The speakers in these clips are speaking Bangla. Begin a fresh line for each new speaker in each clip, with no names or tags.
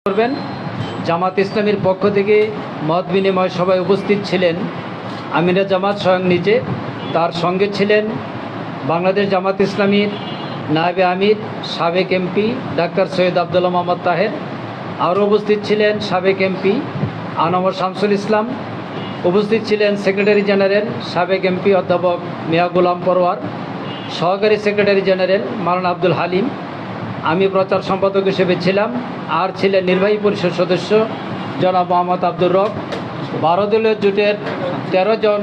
করবেন। জামাত ইসলামীর পক্ষ থেকে মত বিনিময় সভায় উপস্থিত ছিলেন আমিরে জামাত স্বয়ং নিজে, তার সঙ্গে ছিলেন বাংলাদেশ জামাত ইসলামীর নায়েবে আমির সাবেক এমপি ডাক্তার সৈয়দ আবদুল্লাহ মোহাম্মদ তাহের, আরও উপস্থিত ছিলেন সাবেক এমপি আনমর শামসুল ইসলাম, উপস্থিত ছিলেন সেক্রেটারি জেনারেল সাবেক এমপি অধ্যাপক মিয়া গোলাম পরোয়ার, সহকারী সেক্রেটারি জেনারেল মাওলানা আব্দুল হালিম, আমি প্রচার সম্পাদক হিসেবে ছিলাম, আর ছিলেন নির্বাহী পরিষদ সদস্য জনাব মোহাম্মদ আব্দুর রব। 12 দলীয় জোটের 13 জন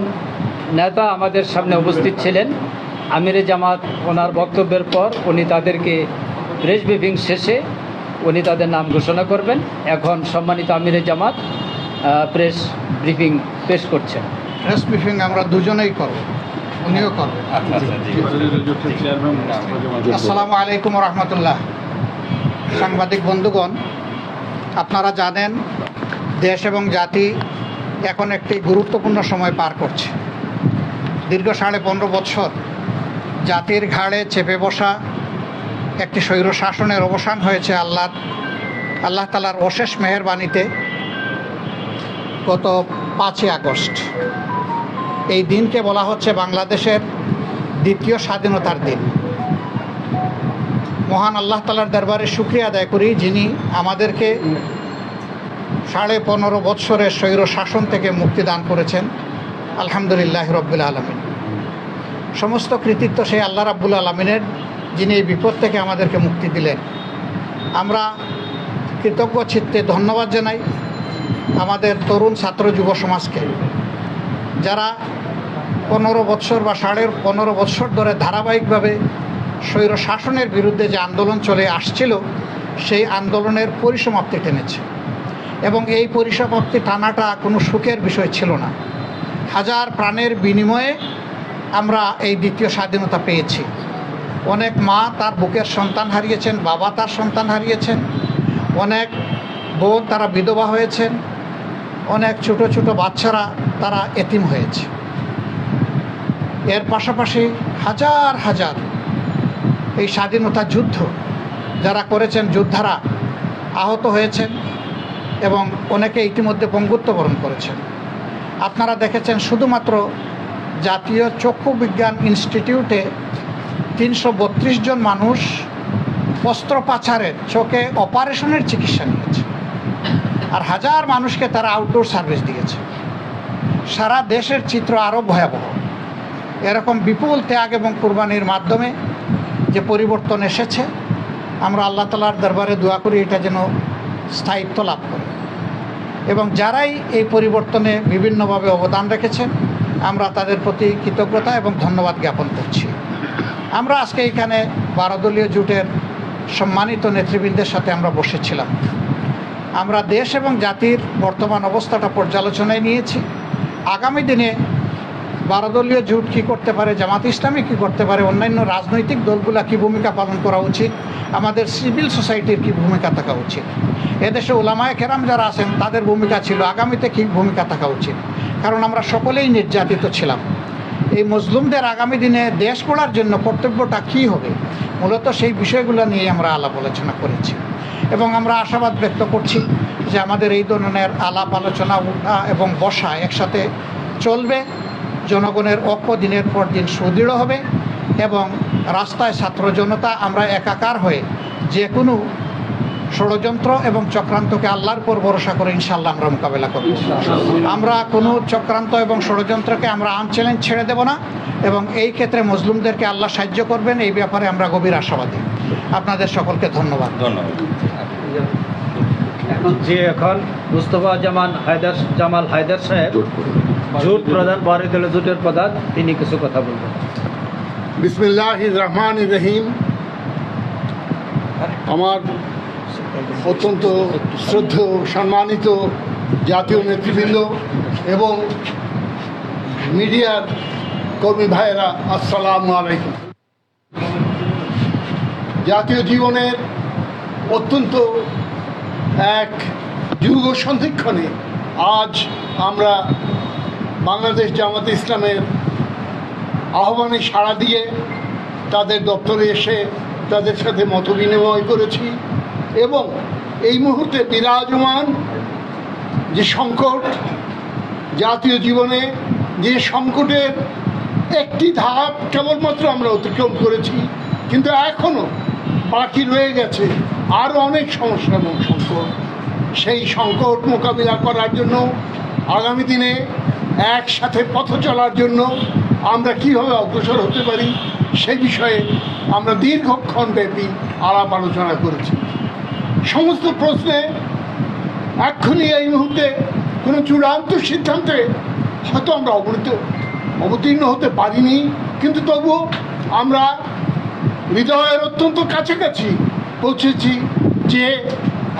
নেতা আমাদের সামনে উপস্থিত ছিলেন। আমিরে জামাত ওনার বক্তব্যের পর উনি তাদেরকে প্রেস ব্রিফিং শেষে উনি তাদের নাম ঘোষণা করবেন। এখন সম্মানিত আমিরে জামাত প্রেস ব্রিফিং পেশ করছেন।
প্রেস ব্রিফিং আমরা দুজনেই করব, উনিও করবেন। আসসালামু আলাইকুম রহমতুল্লাহ। সাংবাদিক বন্ধুগণ, আপনারা জানেন দেশ এবং জাতি এখন একটি গুরুত্বপূর্ণ সময় পার করছে। দীর্ঘ 15.5 বছর জাতির ঘাড়ে চেপে বসা একটি স্বৈর শাসনের অবসান হয়েছে আল্লাহ তাআলার অশেষ মেহেরবানিতে গত 5ই আগস্ট। এই দিনকে বলা হচ্ছে বাংলাদেশের দ্বিতীয় স্বাধীনতার দিন। মহান আল্লাহ তাআলার দরবারে শুকরিয়া আদায় করি, যিনি আমাদেরকে 15.5 বৎসরের স্বৈর শাসন থেকে মুক্তি দান করেছেন। আলহামদুলিল্লাহ রব্বিল আলামিন। সমস্ত কৃতিত্ব সেই আল্লাহ রাব্বুল আলামিনের, যিনি এই বিপদ থেকে আমাদেরকে মুক্তি দিলেন। আমরা কৃতজ্ঞ চিত্তে ধন্যবাদ জানাই আমাদের তরুণ ছাত্র যুব সমাজকে, যারা 15 বৎসর বা 15.5 বৎসর ধরে ধারাবাহিকভাবে স্বৈর শাসনের বিরুদ্ধে যে আন্দোলন চলে আসছিল, সেই আন্দোলনের পরিসমাপ্তি টেনেছে। এবং এই পরিসমাপ্তি টানাটা কোনো সুখের বিষয় ছিল না। হাজার প্রাণের বিনিময়ে আমরা এই দ্বিতীয় স্বাধীনতা পেয়েছি। অনেক মা তার বুকের সন্তান হারিয়েছেন, বাবা তার সন্তান হারিয়েছেন, অনেক বোন তারা বিধবা হয়েছেন, অনেক ছোট ছোট বাচ্চারা তারা এতিম হয়েছে। এর পাশাপাশি হাজার হাজার এই স্বাধীনতা যুদ্ধ যারা করেছেন, যোদ্ধারা আহত হয়েছেন এবং অনেকে ইতিমধ্যে পঙ্গুত্ব বরণ করেছেন। আপনারা দেখেছেন শুধুমাত্র জাতীয় চক্ষু বিজ্ঞান ইনস্টিটিউটে 332 জন মানুষ অস্ত্রোপচারের, চোখে অপারেশনের চিকিৎসা নিয়েছে, আর হাজার মানুষকে তারা আউটডোর সার্ভিস দিয়েছে। সারা দেশের চিত্র আরও ভয়াবহ। এরকম বিপুল ত্যাগ এবং কুরবানির মাধ্যমে যে পরিবর্তন এসেছে, আমরা আল্লাহ তাআলার দরবারে দোয়া করি এটা যেন স্থায়িত্ব লাভ করে। এবং যারাই এই পরিবর্তনে বিভিন্নভাবে অবদান রেখেছেন, আমরা তাদের প্রতি কৃতজ্ঞতা এবং ধন্যবাদ জ্ঞাপন করছি। আমরা আজকে এখানে 12 দলীয় জোটের সম্মানিত নেতৃবৃন্দের সাথে আমরা বসেছিলাম। আমরা দেশ এবং জাতির বর্তমান অবস্থাটা পর্যালোচনায় নিয়েছি। আগামী দিনে 12 দলীয় জোট কী করতে পারে, জামাত ইসলামী কী করতে পারে, অন্যান্য রাজনৈতিক দলগুলা কী ভূমিকা পালন করা উচিত, আমাদের সিভিল সোসাইটির কী ভূমিকা থাকা উচিত, এদেশে ওলামায়ে কেরাম যারা আছেন তাদের ভূমিকা ছিল, আগামীতে কী ভূমিকা থাকা উচিত। কারণ আমরা সকলেই নির্যাতিত ছিলাম। এই মজলুমদের আগামী দিনে দেশ গড়ার জন্য কর্তব্যটা কী হবে, মূলত সেই বিষয়গুলো নিয়ে আমরা আলাপ আলোচনা করেছি। এবং আমরা আশাবাদ ব্যক্ত করছি যে আমাদের এই ধরনের আলাপ আলোচনা উঠা এবং বসা একসাথে চলবে। জনগণের ঐক্য দিনের পর দিন সুদৃঢ় হবে এবং রাস্তায় ছাত্র জনতা আমরা একাকার হয়ে যে কোনো ষড়যন্ত্র এবং চক্রান্তকে আল্লাহর উপর ভরসা করে ইনশাআল্লাহ আমরা মোকাবেলা করব। আমরা কোনো চক্রান্ত এবং ষড়যন্ত্রকে আমরা আনচ্যালেঞ্জ ছেড়ে দেব না এবং এই ক্ষেত্রে মজলুমদেরকে আল্লাহ সাহায্য করবেন, এই ব্যাপারে আমরা গভীর আশাবাদী। আপনাদের সকলকে ধন্যবাদ।
এখন মুস্তফা জামাল হায়দার সাহেব, জোট প্রধান, 12 দলীয় জোটের প্রধান, তিনি কিছু কথা বলবেন।
বিসমিল্লাহির রহমানির রহিম। আমার অত্যন্ত শ্রদ্ধেয় সম্মানিত জাতীয় নেতৃবৃন্দ এবং মিডিয়ার কর্মী ভাইয়েরা, আসসালামু আলাইকুম। জাতীয় জীবনের অত্যন্ত এক যুগ সন্ধিক্ষণে আজ আমরা বাংলাদেশ জামাত ইসলামের আহ্বানে সাড়া দিয়ে তাদের দপ্তরে এসে তাদের সাথে মত বিনিময় করেছি এবং এই মুহূর্তে বিরাজমান যে সংকট, জাতীয় জীবনে যে সংকটের একটি ধাপ কেবলমাত্র আমরা অতিক্রম করেছি, কিন্তু এখনও বাকি রয়ে গেছে আরও অনেক সমস্যা এবং সংকট। সেই সংকট মোকাবিলা করার জন্য আগামী দিনে একসাথে পথ চলার জন্য আমরা কীভাবে অগ্রসর হতে পারি সেই বিষয়ে আমরা দীর্ঘক্ষণ ব্যাপী আলাপ আলোচনা করেছি। সমস্ত প্রশ্নে এক্ষুনি এই মুহূর্তে কোনো চূড়ান্ত সিদ্ধান্তে হয়তো আমরা অবতীর্ণ হতে পারিনি, কিন্তু তবুও আমরা হৃদয়ের অত্যন্ত কাছাকাছি পৌঁছেছি যে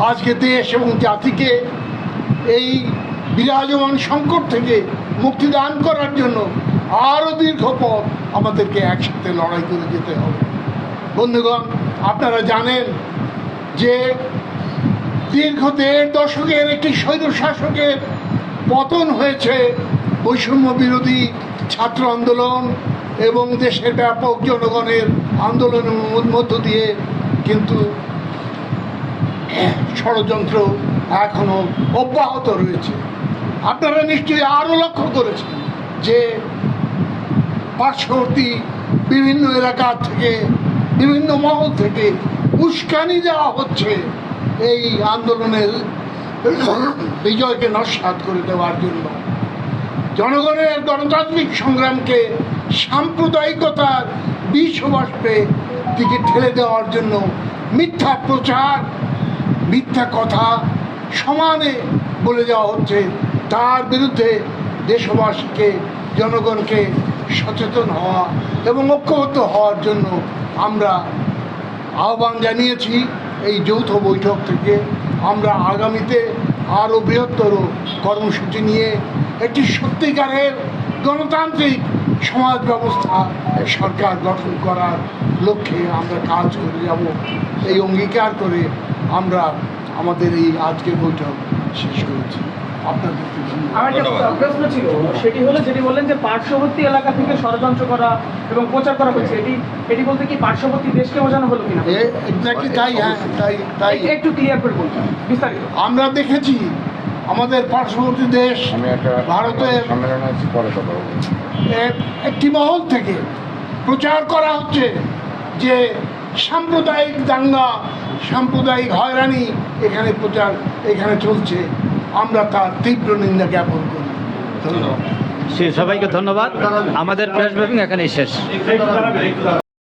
আজকে দেশ এবং জাতিকে এই বিরাজমান সংকট থেকে মুক্তিদান করার জন্য আরও দীর্ঘ পথ আমাদেরকে একসাথে লড়াই করে যেতে হবে। বন্ধুগণ, আপনারা জানেন যে দীর্ঘ 1.5 দশকের একটি স্বৈরশাসকের পতন হয়েছে বৈষম্য বিরোধী ছাত্র আন্দোলন এবং দেশের ব্যাপক জনগণের আন্দোলনের মধ্য দিয়ে, কিন্তু ষড়যন্ত্র এখনো অব্যাহত রয়েছে। আপনারা নিশ্চয়ই আরও লক্ষ্য করেছেন যে পার্শ্ববর্তী বিভিন্ন এলাকা থেকে, বিভিন্ন মহল থেকে উস্কানি দেওয়া হচ্ছে এই আন্দোলনের বিজয়কে নস্যাৎ করে দেওয়ার জন্য, জনগণের গণতান্ত্রিক সংগ্রামকে সাম্প্রদায়িকতার বিষবাষ্পে দিকে ঠেলে দেওয়ার জন্য মিথ্যা প্রচার, মিথ্যা কথা সমানে বলে দেওয়া হচ্ছে। তার বিরুদ্ধে দেশবাসীকে, জনগণকে সচেতন হওয়া এবং ঐক্যবদ্ধ হওয়ার জন্য আমরা আহ্বান জানিয়েছি। এই যৌথ বৈঠক থেকে আমরা আগামীতে আরও বৃহত্তর কর্মসূচি নিয়ে একটি সত্যিকারের গণতান্ত্রিক সমাজ ব্যবস্থা, সরকার গঠন করার লক্ষ্যে আমরা কাজ করে যাব। এই অঙ্গীকার করে আমরা আমাদের এই আজকের বৈঠক শেষ করেছি। আপনাদের
আমার একটা প্রশ্ন ছিল, সেটি হলো যেটি বললেন যে পার্শ্ববর্তী এলাকা থেকে ষড়যন্ত্র করা এবং প্রচার করা হয়েছে, এটি বলতে কি পার্শ্ববর্তী দেশকে বোঝানো হলো কিনা?
এক্স্যাক্টলি তাই। হ্যাঁ, তাই
একটু ক্লিয়ার করে বলুন বিস্তারিত।
আমরা দেখেছি আমাদের পার্শ্ববর্তী দেশ ভারতের একটি মহল থেকে প্রচার করা হচ্ছে যে সাম্প্রদায়িক দাঙ্গা, সাম্প্রদায়িক হয়রানি এখানে চলছে। আমরা তার তীব্র নিন্দা জ্ঞাপন করি। ধন্যবাদ।
সবাইকে ধন্যবাদ। আমাদের প্রেস ব্রিফিং এখানেই শেষ।